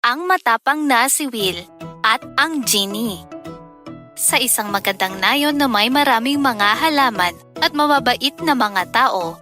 ang matapang na si Will at ang Ginny. Sa isang magandang nayon na may maraming mga halaman at mababait na mga tao,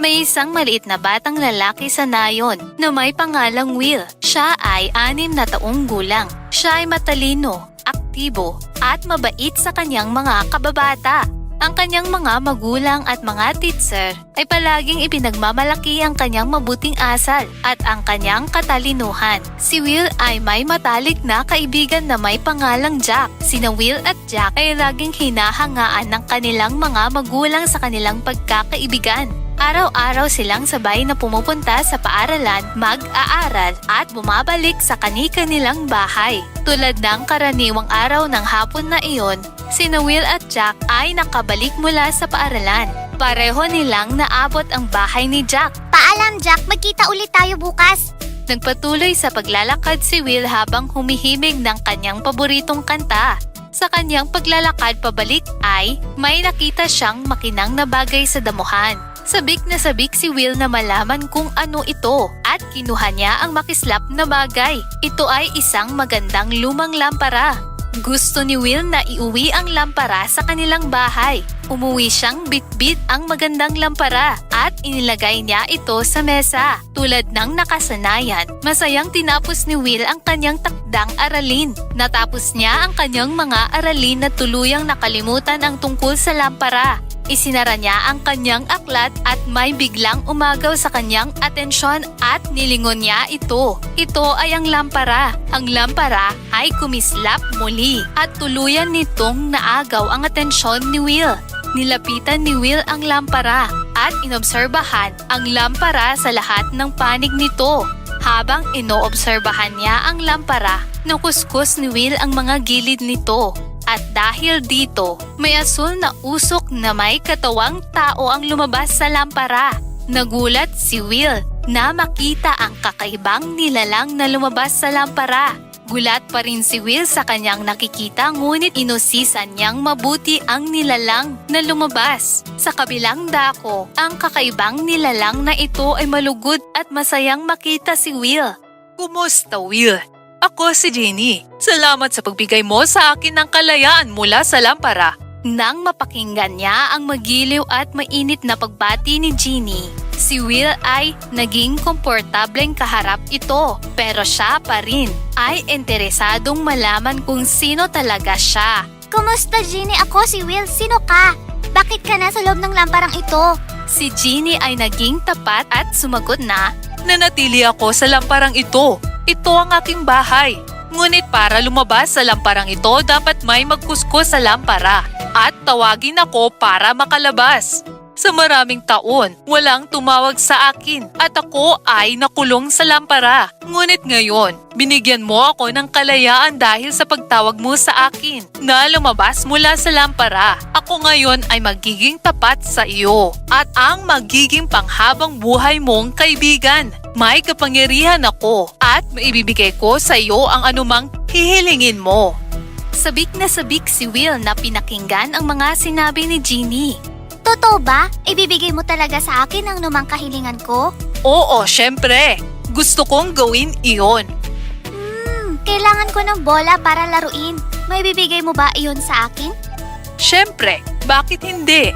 may isang maliit na batang lalaki sa nayon na may pangalang Will. Siya ay 6 na taong gulang. Siya ay matalino, aktibo at mabait sa kanyang mga kababata. Ang kanyang mga magulang at mga teacher ay palaging ipinagmamalaki ang kanyang mabuting asal at ang kanyang katalinuhan. Si Will ay may matalik na kaibigan na may pangalang Jack. Sina Will at Jack ay laging hinahangaan ng kanilang mga magulang sa kanilang pagkakaibigan. Araw-araw silang sabay na pumupunta sa paaralan, mag-aaral at bumabalik sa kani-kanilang bahay. Tulad ng karaniwang araw ng hapon na iyon, sina Will at Jack ay nakabalik mula sa paaralan. Pareho nilang naabot ang bahay ni Jack. Paalam Jack, magkita ulit tayo bukas. Nagpatuloy sa paglalakad si Will habang humihimig ng kanyang paboritong kanta. Sa kanyang paglalakad pabalik ay may nakita siyang makinang na bagay sa damuhan. Sabik na sabik si Will na malaman kung ano ito at kinuha niya ang makislap na bagay. Ito ay isang magandang lumang lampara. Gusto ni Will na iuwi ang lampara sa kanilang bahay. Umuwi siyang bitbit ang magandang lampara at inilagay niya ito sa mesa. Tulad ng nakasanayan, masayang tinapos ni Will ang kanyang takdang aralin. Natapos niya ang kanyang mga aralin na tuluyang nakalimutan ang tungkol sa lampara. Isinara niya ang kanyang aklat at may biglang umagaw sa kanyang atensyon at nilingon niya ito. Ito ay ang lampara. Ang lampara ay kumislap muli at tuluyan nitong naagaw ang atensyon ni Will. Nilapitan ni Will ang lampara at inobserbahan ang lampara sa lahat ng panig nito. Habang inoobserbahan niya ang lampara, nakuskus ni Will ang mga gilid nito. At dahil dito, may asul na usok na may katawang tao ang lumabas sa lampara. Nagulat si Will na makita ang kakaibang nilalang na lumabas sa lampara. Gulat pa rin si Will sa kanyang nakikita ngunit inusisan niyang mabuti ang nilalang na lumabas. Sa kabilang dako, ang kakaibang nilalang na ito ay malugod at masayang makita si Will. Kumusta, Will? Ako si Ginny. Salamat sa pagbigay mo sa akin ng kalayaan mula sa lampara. Nang mapakinggan niya ang magiliw at mainit na pagbati ni Ginny, si Will ay naging komportableng kaharap ito. Pero siya pa rin ay interesadong malaman kung sino talaga siya. Kumusta Ginny? Ako si Will. Sino ka? Bakit ka na sa loob ng lamparang ito? Si Ginny ay naging tapat at sumagot na, Nanatili ako sa lamparang ito. Ito ang aking bahay. Ngunit para lumabas sa lamparang ito, dapat may magkuskus sa lampara at tawagin ako para makalabas. Sa maraming taon, walang tumawag sa akin at ako ay nakulong sa lampara. Ngunit ngayon, binigyan mo ako ng kalayaan dahil sa pagtawag mo sa akin na lumabas mula sa lampara. Ako ngayon ay magiging tapat sa iyo at ang magiging panghabang buhay mong kaibigan. May kapangyarihan ako at maibibigay ko sa iyo ang anumang hihilingin mo. Sabik na sabik si Will na pinakinggan ang mga sinabi ni Ginny. Totoo ba? Ibibigay mo talaga sa akin ang numang kahilingan ko? Oo, syempre. Gusto kong gawin iyon. Kailangan ko ng bola para laruin. May bibigay mo ba iyon sa akin? Syempre, bakit hindi?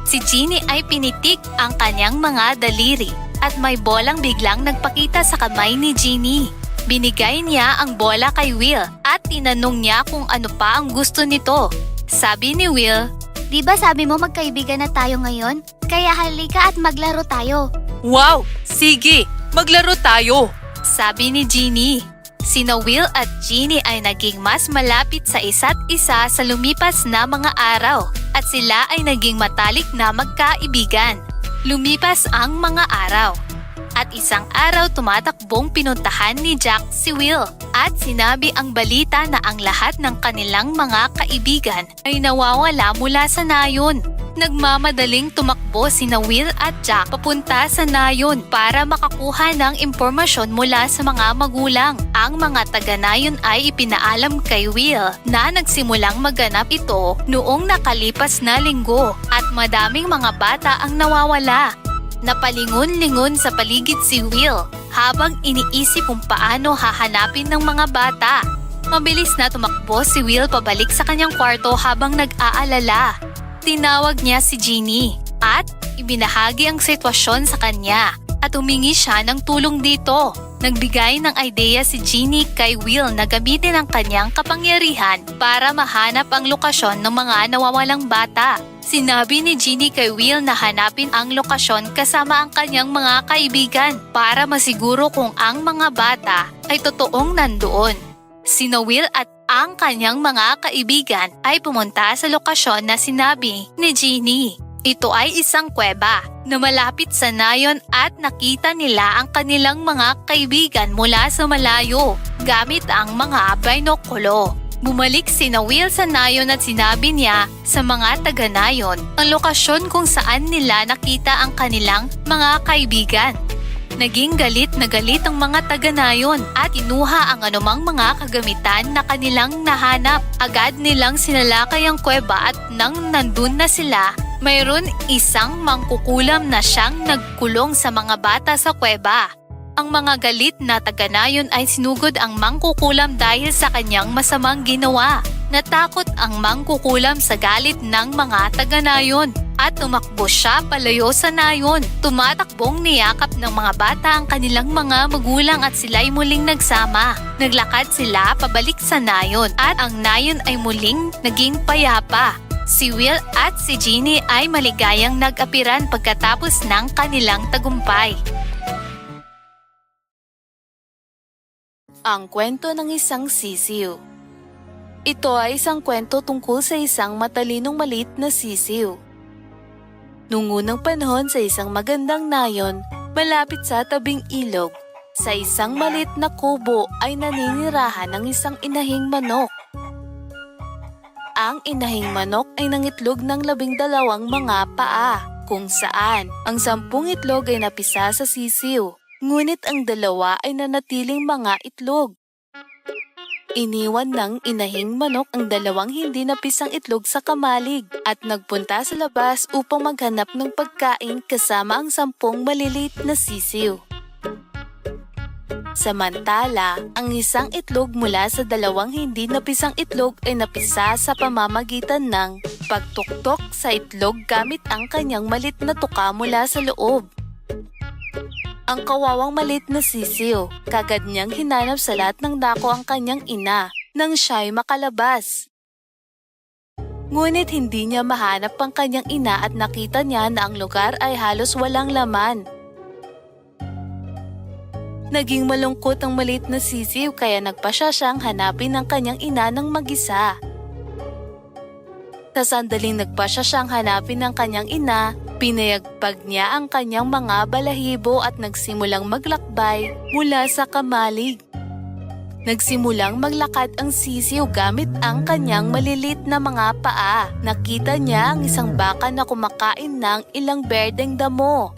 Si Ginny ay pinitik ang kanyang mga daliri at may bolang biglang nagpakita sa kamay ni Ginny. Binigay niya ang bola kay Will at tinanong niya kung ano pa ang gusto nito. Sabi ni Will, Di ba sabi mo magkaibigan na tayo ngayon? Kaya halika at maglaro tayo. Wow! Sige, maglaro tayo! Sabi ni Ginny. Sina Will at Ginny ay naging mas malapit sa isa't isa sa lumipas na mga araw at sila ay naging matalik na magkaibigan. Lumipas ang mga araw. At isang araw tumatakbong pinuntahan ni Jack si Will at sinabi ang balita na ang lahat ng kanilang mga kaibigan ay nawawala mula sa nayon. Nagmamadaling tumakbo sina Will at Jack papunta sa nayon para makakuha ng impormasyon mula sa mga magulang. Ang mga taga-nayon ay ipinaalam kay Will na nagsimulang maganap ito noong nakalipas na linggo at madaming mga bata ang nawawala. Napalingon-lingon sa paligid si Will habang iniisip kung paano hahanapin ng mga bata. Mabilis na tumakbo si Will pabalik sa kanyang kwarto habang nag-aalala. Tinawag niya si Jeannie at ibinahagi ang sitwasyon sa kanya at humingi siya ng tulong dito. Nagbigay ng idea si Jeannie kay Will na gamitin ang kanyang kapangyarihan para mahanap ang lokasyon ng mga nawawalang bata. Sinabi ni Jeannie kay Will na hanapin ang lokasyon kasama ang kanyang mga kaibigan para masiguro kung ang mga bata ay totoong nandoon. Sina Will at ang kanyang mga kaibigan ay pumunta sa lokasyon na sinabi ni Jeannie. Ito ay isang kuweba na malapit sa nayon at nakita nila ang kanilang mga kaibigan mula sa malayo gamit ang mga binokulo. Bumalik sina Will sa nayon at sinabi niya sa mga taga-nayon ang lokasyon kung saan nila nakita ang kanilang mga kaibigan. Naging galit na galit ang mga taga-nayon at inuha ang anumang mga kagamitan na kanilang nahanap. Agad nilang sinalakay ang kuweba at nang nandun na sila, mayroon isang mangkukulam na siyang nagkulong sa mga bata sa kuweba. Ang mga galit na taga-nayon ay sinugod ang mangkukulam dahil sa kanyang masamang ginawa. Natakot ang mangkukulam sa galit ng mga taga-nayon at tumakbo siya palayo sa nayon. Tumatakbong niyakap ng mga bata ang kanilang mga magulang at sila'y muling nagsama. Naglakad sila pabalik sa nayon at ang nayon ay muling naging payapa. Si Will at si Jeannie ay maligayang nag-apiran pagkatapos ng kanilang tagumpay. Ang kwento ng isang sisiw. Ito ay isang kwento tungkol sa isang matalinong maliit na sisiw. Noong unang panahon sa isang magandang nayon, malapit sa tabing ilog, sa isang maliit na kubo ay naninirahan ng isang inahing manok. Ang inahing manok ay nangitlog ng 12 mga paa, kung saan ang 10 itlog ay napisa sa sisiw. Ngunit ang 2 ay nanatiling mga itlog. Iniwan ng inahing manok ang 2 hindi napisang itlog sa kamalig at nagpunta sa labas upang maghanap ng pagkain kasama ang 10 maliliit na sisiw. Samantala, ang isang itlog mula sa 2 hindi napisang itlog ay napisa sa pamamagitan ng pagtuktok sa itlog gamit ang kanyang malit na tuka mula sa loob. Ang kawawang malit na sisiw, kagad niyang hinanap sa lahat ng dako ang kanyang ina nang siya'y makalabas. Ngunit hindi niya mahanap ang kanyang ina at nakita niya na ang lugar ay halos walang laman. Naging malungkot ang maliit na sisiw kaya nagpasya siyang hanapin ang kanyang ina ng mag-isa. Sa sandaling nagpasya siyang hanapin ang kanyang ina, pinayagpag niya ang kanyang mga balahibo at nagsimulang maglakbay mula sa kamalig. Nagsimulang maglakad ang sisiw gamit ang kanyang malilit na mga paa. Nakita niya ang isang baka na kumakain ng ilang berdeng damo.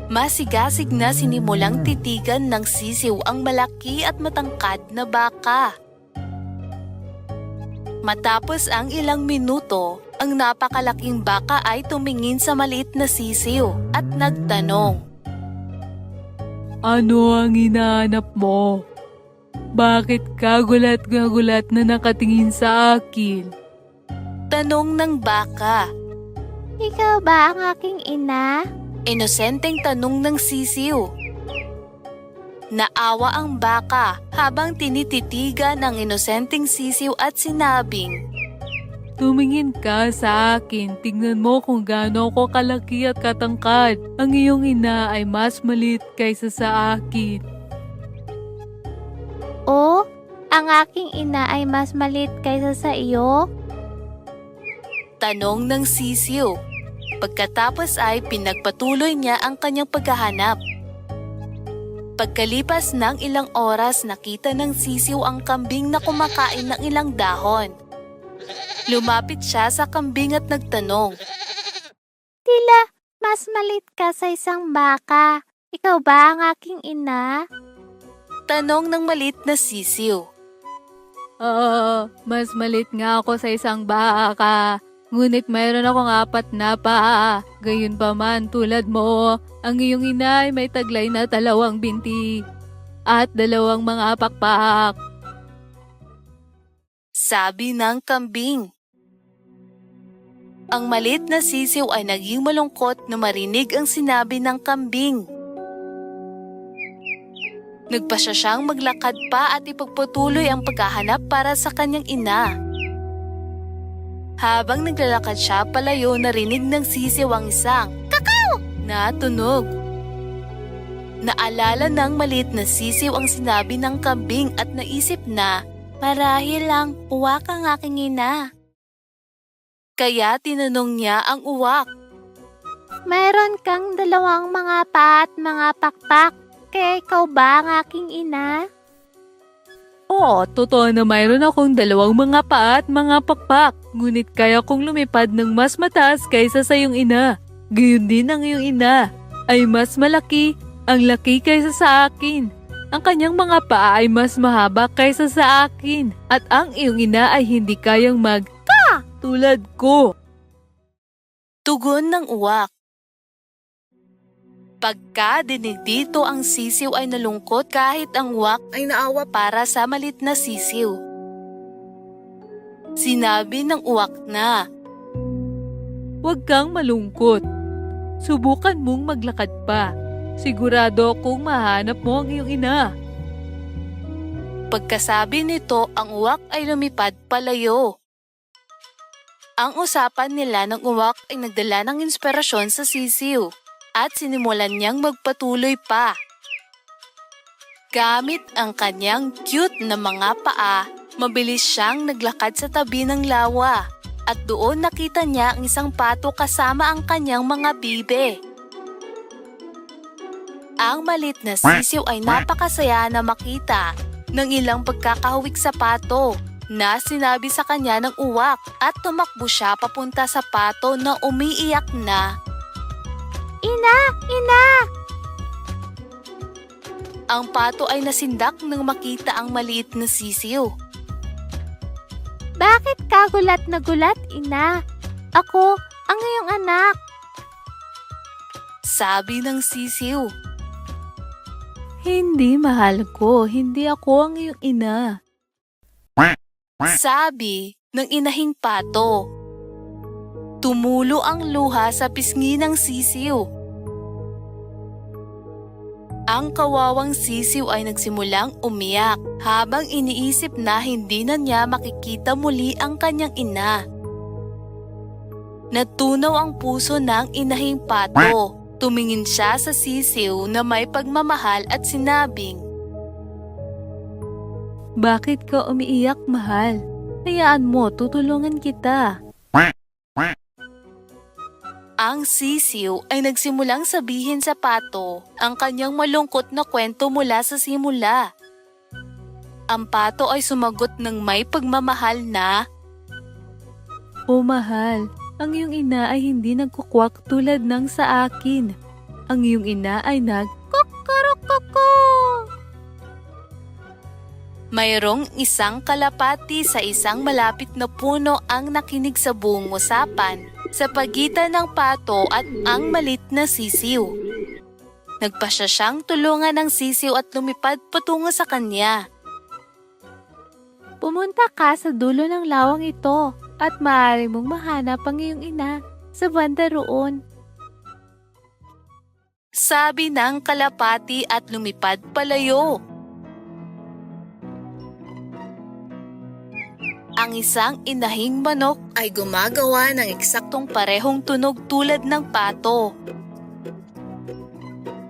Masigasig na sinimulang titigan ng sisiw ang malaki at matangkad na baka. Matapos ang ilang minuto, ang napakalaking baka ay tumingin sa maliit na sisiw at nagtanong. Ano ang hinahanap mo? Bakit ka gulat na nakatingin sa akin? Tanong ng baka. Ikaw ba ang aking ina? Inosenteng tanong ng sisiw. Naawa ang baka habang tinititigan ang inosenteng sisiw at sinabing, Tumingin ka sa akin, tingnan mo kung gaano ako kalaki at katangkad. Ang iyong ina ay mas maliit kaysa sa akin. O, ang aking ina ay mas maliit kaysa sa iyo? Tanong ng sisiw. Pagkatapos ay pinagpatuloy niya ang kanyang paghahanap. Pagkalipas ng ilang oras, nakita ng sisiw ang kambing na kumakain ng ilang dahon. Lumapit siya sa kambing at nagtanong. Tila, mas maliit ka sa isang baka. Ikaw ba ang aking ina? Tanong ng maliit na sisiw. Mas maliit nga ako sa isang baka. Ngunit mayroon akong 4 na paa. Gayunpaman tulad mo, ang iyong ina ay may taglay na 2 binti at 2 mga pakpak. Sabi ng kambing. Ang maliit na sisiw ay naging malungkot na marinig ang sinabi ng kambing. Nagpasya siyang maglakad pa at ipagpatuloy ang paghahanap para sa kanyang ina. Habang naglalakad siya palayo, narinig ng sisiw ang isang "Kakaw!" na tunog. Naalala ng maliit na sisiw ang sinabi ng kambing at naisip na marahil lang uwak ang aking ina. Kaya tinanong niya ang uwak. Mayroon kang 2 mga paa at mga pakpak. Kaya ikaw ba ang aking ina? Oo, totoo na mayroon akong 2 mga paa at mga pakpak. Ngunit kaya kong lumipad ng mas mataas kaysa sa iyong ina. Gayon din ang iyong ina ay mas malaki, ang laki kaysa sa akin. Ang kanyang mga paa ay mas mahaba kaysa sa akin. At ang iyong ina ay hindi kayang tulad ko. Tugon ng uwak. Pagka dinig dito ang sisiw ay nalungkot kahit ang uwak ay naawa para sa malit na sisiw. Sinabi ng uwak na, Huwag kang malungkot. Subukan mong maglakad pa. Sigurado akong mahanap mo ang iyong ina. Pagkasabi nito, ang uwak ay lumipad palayo. Ang usapan nila ng uwak ay nagdala ng inspirasyon sa sisiw at sinimulan niyang magpatuloy pa. Gamit ang kanyang cute na mga paa, mabilis siyang naglakad sa tabi ng lawa at doon nakita niya ang isang pato kasama ang kanyang mga bibe. Ang malit na sisiw ay napakasaya na makita ng ilang pagkakahawik sa pato na sinabi sa kanya ng uwak at tumakbo siya papunta sa pato na umiiyak na, Ina! Ina! Ang pato ay nasindak nang makita ang maliit na sisiw. Bakit ka gulat na gulat, ina? Ako ang iyong anak. Sabi ng sisiw. Hindi, mahal ko. Hindi ako ang iyong ina. Sabi ng inahing pato. Tumulo ang luha sa pisngi ng sisiw. Ang kawawang sisiw ay nagsimulang umiyak habang iniisip na hindi na niya makikita muli ang kanyang ina. Natunaw ang puso ng inahing pato. Tumingin siya sa sisiw na may pagmamahal at sinabing, Bakit ka umiiyak, mahal? Hayaan mo, tutulungan kita. Ang sisiw ay nagsimulang sabihin sa pato ang kanyang malungkot na kwento mula sa simula. Ang pato ay sumagot ng may pagmamahal na, O mahal, ang iyong ina ay hindi nagkukwak tulad ng sa akin. Ang iyong ina ay Kukurukoko! mayroong isang kalapati sa isang malapit na puno ang nakinig sa buong usapan sa pagitan ng pato at ang malit na sisiw. Nagpasya siyang tulungan ng sisiw at lumipad patungo sa kanya. Pumunta ka sa dulo ng lawang ito at maaari mong mahanap ang iyong ina sa banda roon. Sabi ng kalapati at lumipad palayo. Ang isang inahing manok ay gumagawa ng eksaktong parehong tunog tulad ng pato.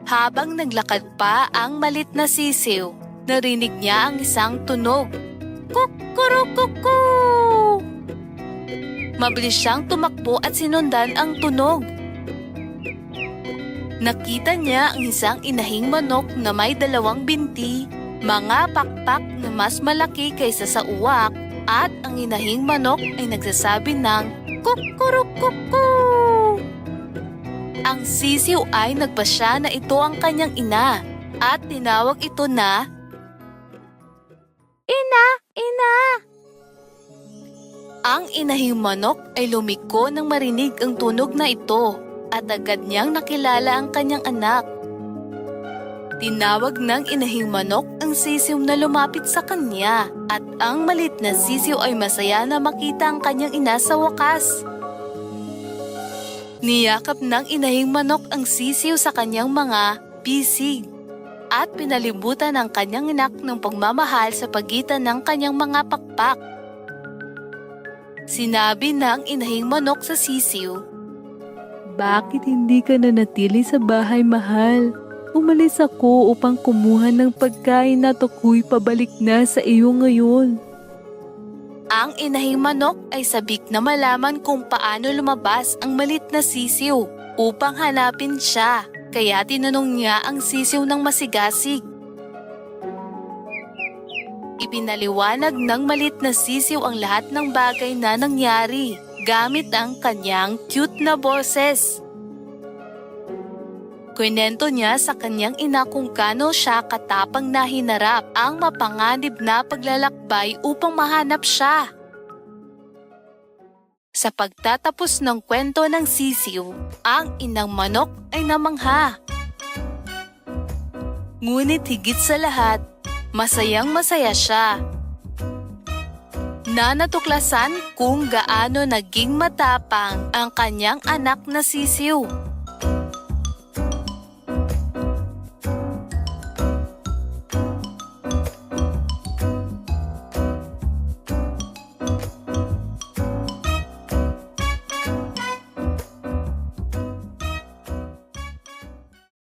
Habang naglakad pa ang malit na sisiw, narinig niya ang isang tunog. Kukurukuku! Mabilis siyang tumakbo at sinundan ang tunog. Nakita niya ang isang inahing manok na may 2 binti, mga pakpak na mas malaki kaysa sa uwak, at ang inahing manok ay nagsasabi ng kukurukuku. Ang sisiw ay nagpasya na ito ang kanyang ina at tinawag ito na Ina! Ina! Ang inahing manok ay lumiko nang marinig ang tunog na ito at agad niyang nakilala ang kanyang anak. Tinawag ng inahing manok ang sisiw na lumapit sa kanya at ang malit na sisiw ay masaya na makita ang kanyang ina sa wakas. Niyakap ng inahing manok ang sisiw sa kanyang mga bisig at pinalibutan ang kanyang anak ng pagmamahal sa pagitan ng kanyang mga pakpak. Sinabi ng inahing manok sa sisiw, Bakit hindi ka nanatili sa bahay, mahal? Umalis ako upang kumuha ng pagkain at ako'y pabalik na sa iyo ngayon. Ang inahing manok ay sabik na malaman kung paano lumabas ang malit na sisiw upang hanapin siya, kaya tinanong niya ang sisiw ng masigasig. Ipinaliwanag ng malit na sisiw ang lahat ng bagay na nangyari gamit ang kanyang cute na boses. Kwento niya sa kanyang ina kung kano siya katapang na hinarap ang mapanganib na paglalakbay upang mahanap siya. Sa pagtatapos ng kwento ng sisiw, ang inang manok ay namangha. Ngunit higit sa lahat, masayang masaya siya. Na natuklasan kung gaano naging matapang ang kanyang anak na sisiw.